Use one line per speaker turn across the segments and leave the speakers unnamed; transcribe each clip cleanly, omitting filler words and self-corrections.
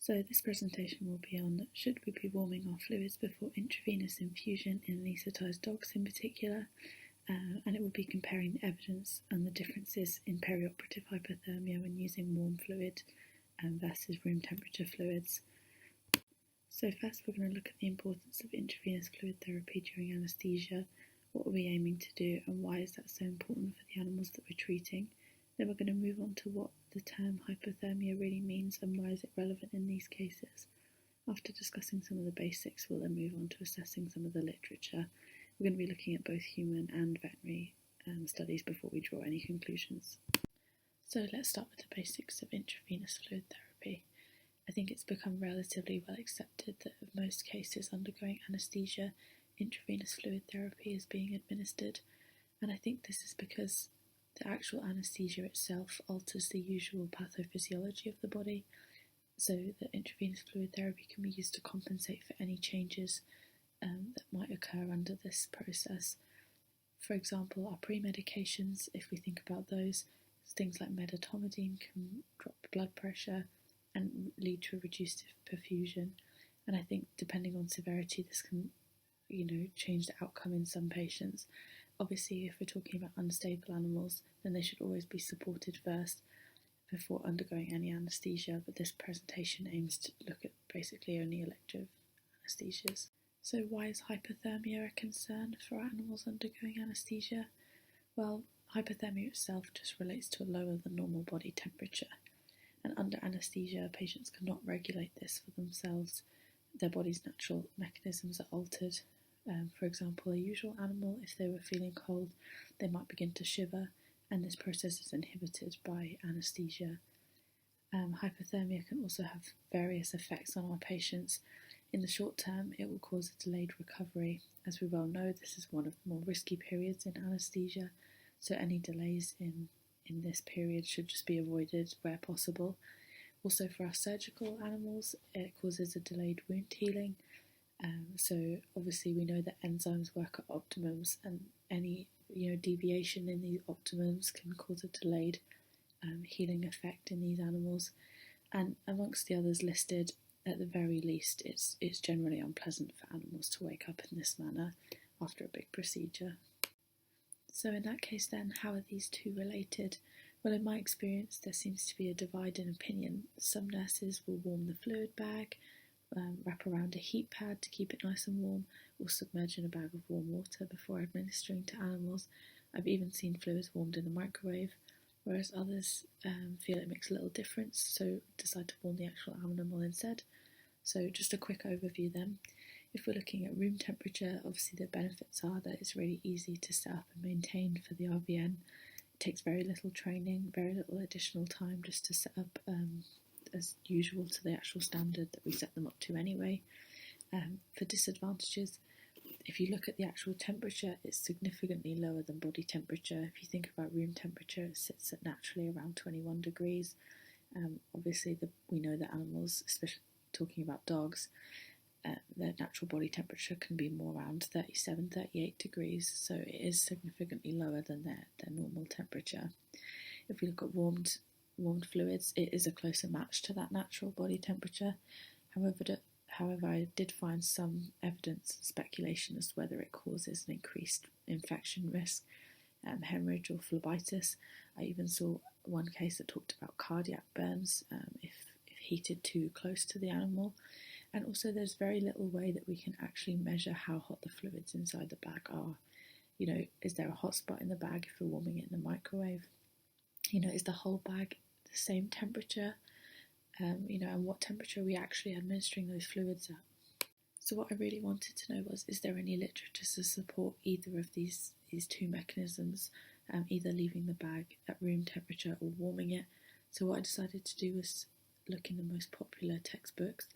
So this presentation will be on should we be warming our fluids before intravenous infusion in anaesthetised dogs in particular, and it will be comparing the evidence and the differences in perioperative hypothermia when using warm fluid versus room temperature fluids. So first we're going to look at the importance of intravenous fluid therapy during anaesthesia, what are we aiming to do and why is that so important for the animals that we're treating. Then we're going to move on to what the term hypothermia really means and why is it relevant in these cases. After discussing some of the basics, we'll then move on to assessing some of the literature. We're going to be looking at both human and veterinary studies before we draw any conclusions. So let's start with the basics of intravenous fluid therapy. I think it's become relatively well accepted that in most cases undergoing anaesthesia, intravenous fluid therapy is being administered, and I think this is because the actual anaesthesia itself alters the usual pathophysiology of the body, so that intravenous fluid therapy can be used to compensate for any changes that might occur under this process. For example, our pre-medications, if we think about those, things like medetomidine can drop blood pressure and lead to a reduced perfusion, and I think depending on severity this can change the outcome in some patients. Obviously, if we're talking about unstable animals, then they should always be supported first before undergoing any anaesthesia, but this presentation aims to look at basically only elective anaesthesias. So why is hypothermia a concern for animals undergoing anaesthesia? Well, hypothermia itself just relates to a lower than normal body temperature, and under anaesthesia, patients cannot regulate this for themselves. Their body's natural mechanisms are altered. For example, a usual animal, if they were feeling cold, they might begin to shiver, and this process is inhibited by anaesthesia. Hypothermia can also have various effects on our patients. In the short term, it will cause a delayed recovery. As we well know, this is one of the more risky periods in anaesthesia, so any delays in this period should just be avoided where possible. Also for our surgical animals, it causes a delayed wound healing. So obviously we know that enzymes work at optimums, and any deviation in these optimums can cause a delayed healing effect in these animals. And amongst the others listed, at the very least, it's generally unpleasant for animals to wake up in this manner after a big procedure. So in that case then, how are these two related? Well, in my experience, there seems to be a divide in opinion. Some nurses will warm the fluid bag, wrap around a heat pad to keep it nice and warm, or submerge in a bag of warm water before administering to animals. I've even seen fluids warmed in the microwave, whereas others feel it makes a little difference, so decide to warm the actual animal instead. So just a quick overview then. If we're looking at room temperature, obviously the benefits are that it's really easy to set up and maintain for the RVN. It takes very little training, very little additional time just to set up as usual to the actual standard that we set them up to anyway. For disadvantages, if you look at the actual temperature, it's significantly lower than body temperature. If you think about room temperature, it sits at naturally around 21 degrees. Obviously, we know that animals, especially talking about dogs, their natural body temperature can be more around 37, 38 degrees, so it is significantly lower than their normal temperature. If we look at warmed fluids, it is a closer match to that natural body temperature. However, I did find some evidence and speculation as to whether it causes an increased infection risk, hemorrhage or phlebitis. I even saw one case that talked about cardiac burns if heated too close to the animal. And also there's very little way that we can actually measure how hot the fluids inside the bag are. Is there a hot spot in the bag if we're warming it in the microwave? Is the whole bag the same temperature? And what temperature are we actually administering those fluids at? So what I really wanted to know was, is there any literature to support either of these two mechanisms, either leaving the bag at room temperature or warming it? So what I decided to do was look in the most popular textbooks,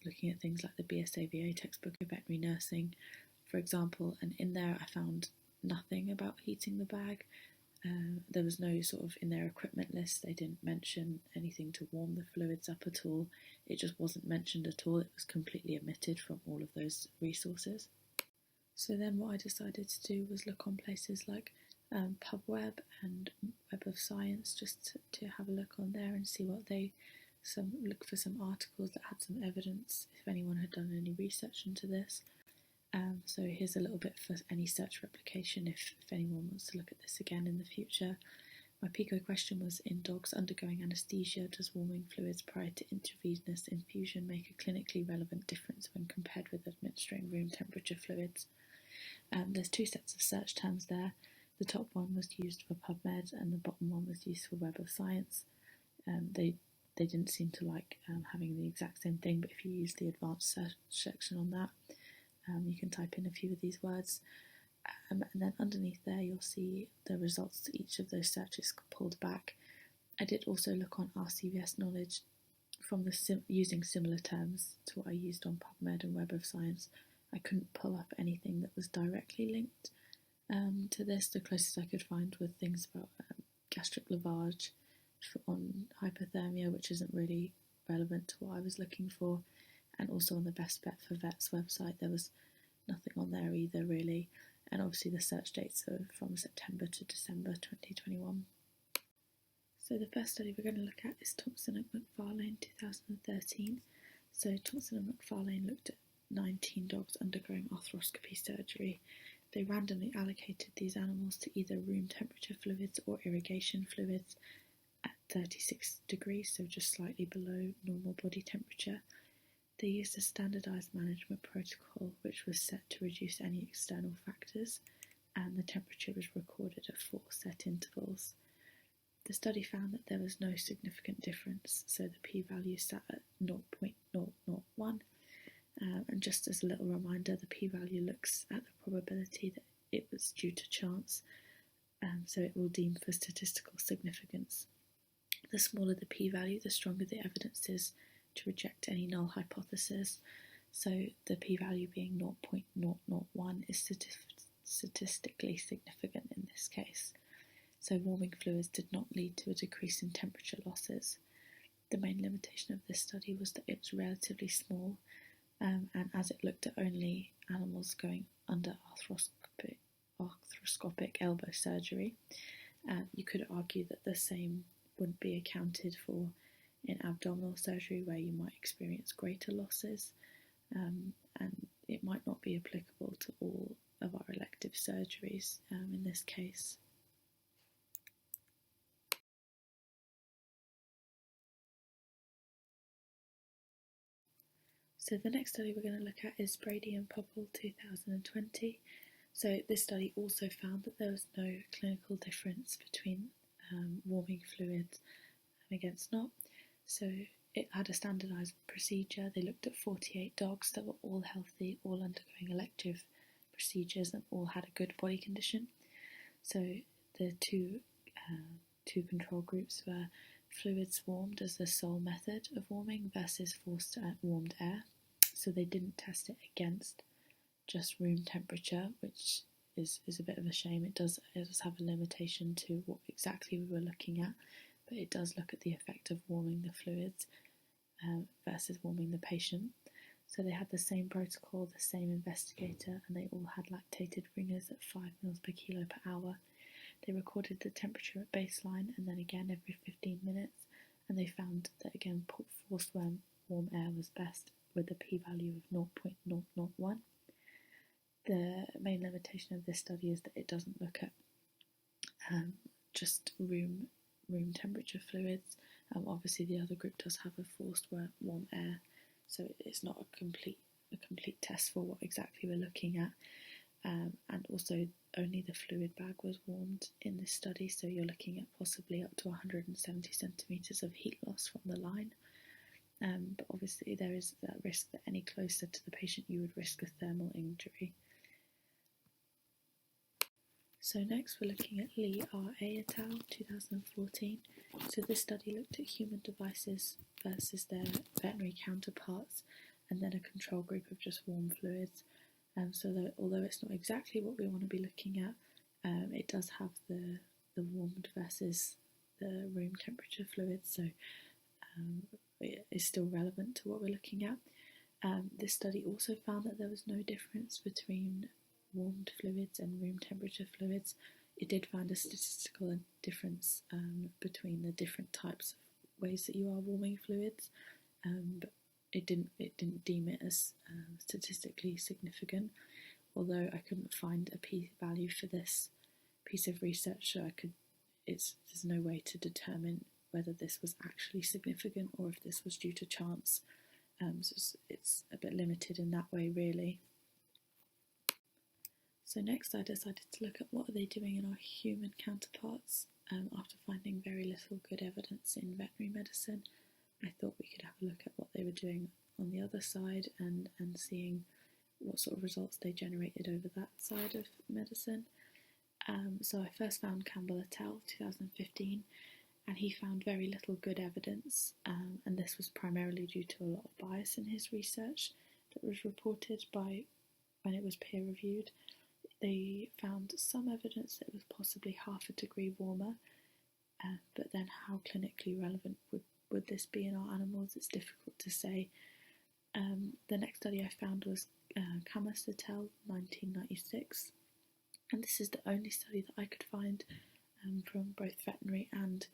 looking at things like the BSAVA textbook of veterinary nursing, for example, and in there I found nothing about heating the bag. There was no in their equipment list, they didn't mention anything to warm the fluids up at all. It just wasn't mentioned at all. It was completely omitted from all of those resources. So then what I decided to do was look on places like PubWeb and Web of Science, just to have a look on there and see what they look for some articles that had some evidence, if anyone had done any research into this. So here's a little bit for any search replication if anyone wants to look at this again in the future. My PICO question was, in dogs undergoing anaesthesia, does warming fluids prior to intravenous infusion make a clinically relevant difference when compared with administering room temperature fluids? There's two sets of search terms there. The top one was used for PubMed and the bottom one was used for Web of Science. They didn't seem to like having the exact same thing, but if you use the advanced search section on that, you can type in a few of these words. And then underneath there you'll see the results to each of those searches pulled back. I did also look on RCVS knowledge from using similar terms to what I used on PubMed and Web of Science. I couldn't pull up anything that was directly linked to this. The closest I could find were things about gastric lavage on hypothermia, which isn't really relevant to what I was looking for, and also on the Best Bet for Vets website there was nothing on there either really, and obviously the search dates are from September to December 2021. So the first study we're going to look at is Thompson and McFarlane 2013. So Thompson and McFarlane looked at 19 dogs undergoing arthroscopy surgery. They randomly allocated these animals to either room temperature fluids or irrigation fluids at 36 degrees, so just slightly below normal body temperature. They used a standardised management protocol which was set to reduce any external factors, and the temperature was recorded at 4 set intervals. The study found that there was no significant difference, so the p-value sat at 0.001, and just as a little reminder, the p-value looks at the probability that it was due to chance, so it will deem for statistical significance. The smaller the p-value, the stronger the evidence is to reject any null hypothesis, so the p-value being 0.001 is statistically significant in this case. So warming fluids did not lead to a decrease in temperature losses. The main limitation of this study was that it was relatively small, and as it looked at only animals going under arthroscopic elbow surgery, you could argue that the same wouldn't be accounted for in abdominal surgery where you might experience greater losses, and it might not be applicable to all of our elective surgeries in this case. So the next study we're going to look at is Brady and Popple 2020. So this study also found that there was no clinical difference between warming fluids against not. So it had a standardised procedure. They looked at 48 dogs that were all healthy, all undergoing elective procedures, and all had a good body condition. So the two control groups were fluids warmed as the sole method of warming versus forced warmed air. So they didn't test it against just room temperature, which is a bit of a shame. It does have a limitation to what exactly we were looking at, but it does look at the effect of warming the fluids versus warming the patient. So they had the same protocol, the same investigator, and they all had lactated ringers at 5 ml per kilo per hour. They recorded the temperature at baseline and then again every 15 minutes, and they found that again forced warm air was best with a p-value of 0.001. The main limitation of this study is that it doesn't look at just room temperature fluids. Obviously the other group does have a forced warm air, so it's not a complete test for what exactly we're looking at. And also only the fluid bag was warmed in this study, so you're looking at possibly up to 170 centimetres of heat loss from the line. But obviously there is that risk that any closer to the patient you would risk a thermal injury. So next we're looking at Lee R.A. et al. 2014. So this study looked at human devices versus their veterinary counterparts, and then a control group of just warm fluids. So that although it's not exactly what we want to be looking at, it does have the warmed versus the room temperature fluids, so it is still relevant to what we're looking at. This study also found that there was no difference between warmed fluids and room temperature fluids. It did find a statistical difference between the different types ways that you are warming fluids, but it didn't deem it as statistically significant. Although I couldn't find a p-value for this piece of research, so there's no way to determine whether this was actually significant or if this was due to chance. So it's a bit limited in that way, really. So next I decided to look at what are they doing in our human counterparts. After finding very little good evidence in veterinary medicine, I thought we could have a look at what they were doing on the other side and seeing what sort of results they generated over that side of medicine. So I first found Campbell et al. 2015, and he found very little good evidence, and this was primarily due to a lot of bias in his research that was reported by when it was peer-reviewed. They found some evidence that it was possibly half a degree warmer, but then how clinically relevant would this be in our animals? It's difficult to say. The next study I found was Camus et al. 1996, and this is the only study that I could find from both veterinary and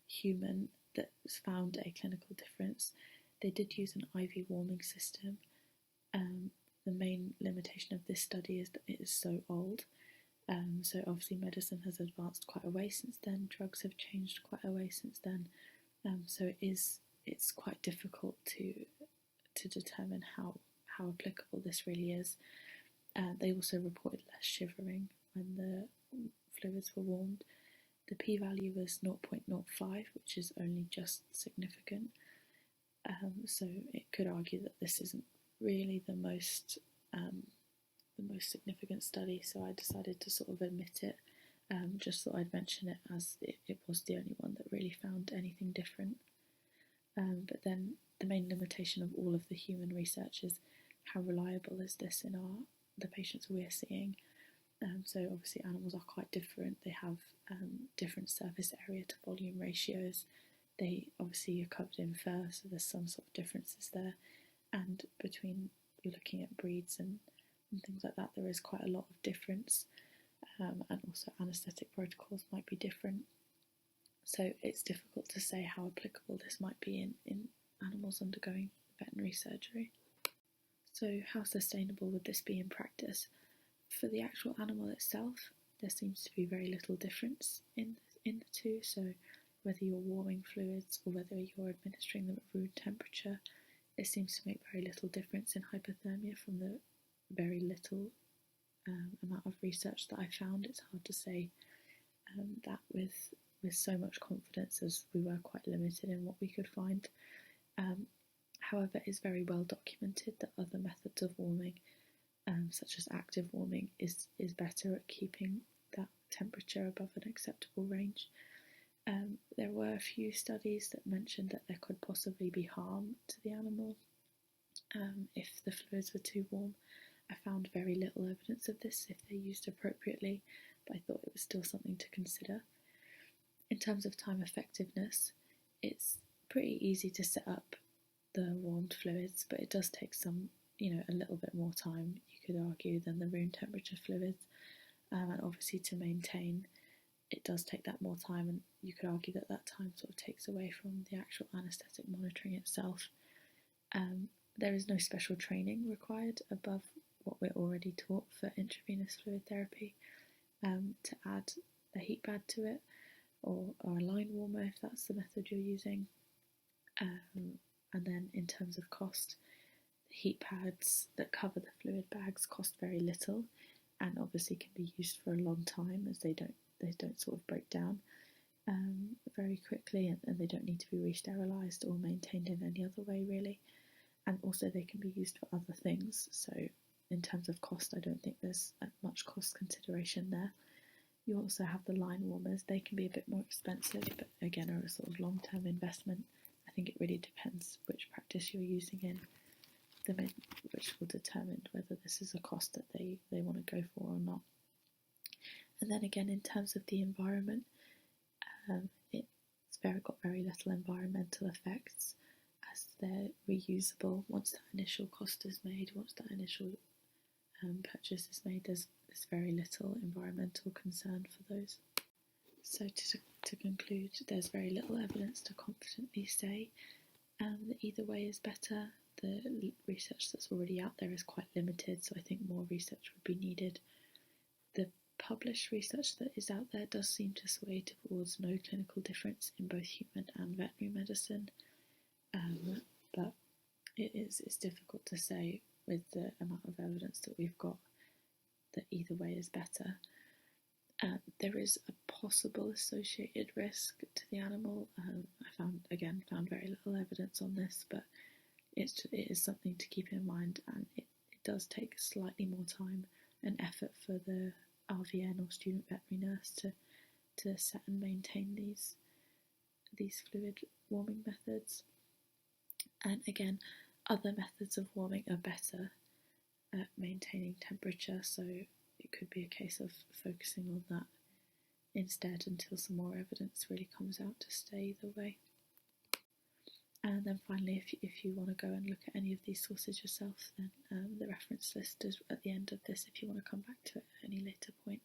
human that found a clinical difference. They did use an IV warming system. The main limitation of this study is that it is so old. So obviously medicine has advanced quite a way since then, drugs have changed quite a way since then. So it's quite difficult to determine how applicable this really is. They also reported less shivering when the fluids were warmed. The p-value was 0.05, which is only just significant. So it could argue that this isn't really the most significant study, so I decided to sort of omit it. Just thought I'd mention it as it was the only one that really found anything different. But then the main limitation of all of the human research is how reliable is this in the patients we're seeing. So obviously animals are quite different. They have different surface area to volume ratios. They obviously are covered in fur, so there's some sort of differences there. And between you're looking at breeds and things like that, there is quite a lot of difference. And also anaesthetic protocols might be different. So it's difficult to say how applicable this might be in animals undergoing veterinary surgery. So how sustainable would this be in practice? For the actual animal itself, there seems to be very little difference in the two. So whether you're warming fluids or whether you're administering them at room temperature, it seems to make very little difference in hypothermia from the very little amount of research that I found. It's hard to say that with so much confidence, as we were quite limited in what we could find. However, it's very well documented that other methods of warming, such as active warming, is better at keeping that temperature above an acceptable range. There were a few studies that mentioned that there could possibly be harm to the animal if the fluids were too warm. I found very little evidence of this if they're used appropriately, but I thought it was still something to consider. In terms of time effectiveness, it's pretty easy to set up the warmed fluids, but it does take a little bit more time, you could argue, than the room temperature fluids. And obviously to maintain, it does take that more time, and you could argue that time sort of takes away from the actual anaesthetic monitoring itself. There is no special training required above what we're already taught for intravenous fluid therapy to add a heat pad to it, or a line warmer if that's the method you're using. And then in terms of cost, the heat pads that cover the fluid bags cost very little, and obviously can be used for a long time, as they don't sort of break down very quickly, and they don't need to be re-sterilised or maintained in any other way really. And also they can be used for other things, so in terms of cost I don't think there's much cost consideration there. You also have the line warmers. They can be a bit more expensive, but again are a sort of long-term investment. I think it really depends which practice you're using in, which will determine whether this is a cost that they want to go for or not. And then again, in terms of the environment, it's got very little environmental effects, as they're reusable. Once that initial cost is made, once that initial purchase is made, there's very little environmental concern for those. So to conclude, there's very little evidence to confidently say that either way is better. The research that's already out there is quite limited, so I think more research would be needed. The published research that is out there does seem to sway towards no clinical difference in both human and veterinary medicine, but it's difficult to say with the amount of evidence that we've got that either way is better. There is a possible associated risk to the animal. I found very little evidence on this, but it is something to keep in mind, and it does take slightly more time and effort for the RVN or student veterinary nurse to set and maintain these fluid warming methods. And again, other methods of warming are better at maintaining temperature, so it could be a case of focusing on that instead until some more evidence really comes out to stay either way. And then finally, if you want to go and look at any of these sources yourself, then the reference list is at the end of this if you want to come back to it at any later point.